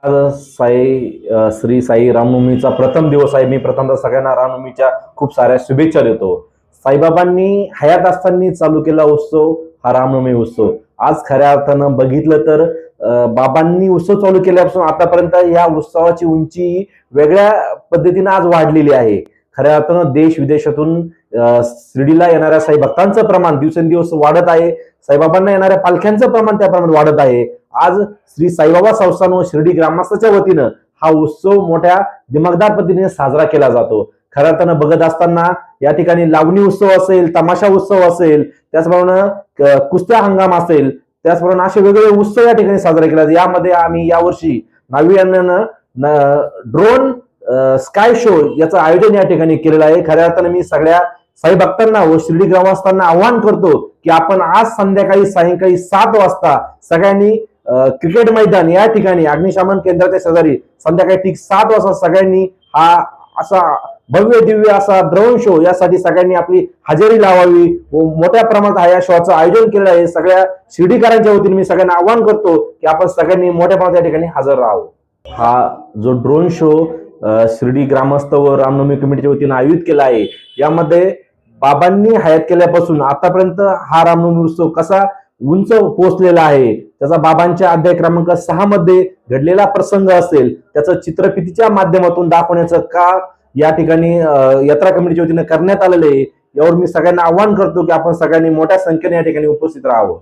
श्री साई रामनवमीचा प्रथम दिवस आहे. मी प्रथमतः सगळ्यांना रामनवमीच्या खूप साऱ्या शुभेच्छा देतो. साईबाबांनी हयात असताना चालू केला उत्सव हा रामनवमी उत्सव. आज खऱ्या अर्थानं बघितलं तर बाबांनी उत्सव चालू केल्यापासून आतापर्यंत या उत्सवाची उंची वेगळ्या पद्धतीने आज वाढलेली आहे. खऱ्या अर्थानं देश विदेशातून शिर्डीला येणाऱ्या साई भक्तांचं प्रमाण दिवसेंदिवस वाढत आहे. साईबाबांना येणाऱ्या पालख्यांचं प्रमाण त्याप्रमाणे वाढत आहे. आज श्री साईबाबा संस्थान व शिर्डी ग्रामस्थाच्या वतीनं हा उत्सव मोठ्या दिमागदार पद्धतीने साजरा केला जातो. खऱ्या अर्थानं बघत असताना या ठिकाणी लावणी उत्सव असेल, तमाशा उत्सव असेल, त्याचप्रमाणे कुस्त्या हंगाम असेल, त्याचप्रमाणे असे वेगवेगळे उत्सव या ठिकाणी साजरे केले जातात. यामध्ये आम्ही यावर्षी नावियानं ड्रोन स्काय शो याचं आयोजन या ठिकाणी केलेलं आहे. खऱ्या अर्थानं मी सगळ्या साई भक्तांना व शिर्डी ग्रामस्थांना आवाहन करतो की आपण आज सायंकाळी 7 वाजता सगळ्यांनी क्रिकेट मैदान या ठिकाणी अग्निशमन केंद्राच्या शेजारी संध्याकाळी ठीक 7 वाजता सगळ्यांनी हा असा भव्य दिव्य असा ड्रोन शो यासाठी सगळ्यांनी आपली हजेरी लावावी व मोठ्या प्रमाणात हा या शोचं आयोजन केलेलं आहे. सगळ्या शिर्डीकरांच्या वतीने मी सगळ्यांना आवाहन करतो की आपण सगळ्यांनी मोठ्या प्रमाणात या ठिकाणी हजर राहावं. हा जो ड्रोन शो शिर्डी ग्रामस्थ व रामनवमी कमिटीच्या वतीने आयोजित केला आहे, यामध्ये बाबांनी हयात केल्यापासून आतापर्यंत हा रामनवमी उत्सव कसा उंच पोहोचलेला आहे, त्याचा बाबांच्या अध्याय क्रमांक 6 मध्ये घडलेला प्रसंग असेल, त्याचं चित्रफितीच्या माध्यमातून दाखवण्याचं का या ठिकाणी यात्रा कमिटीच्या वतीने करण्यात आलेलं आहे. यावर मी सगळ्यांना आवाहन करतो की आपण सगळ्यांनी मोठ्या संख्येने या ठिकाणी उपस्थित राहावं.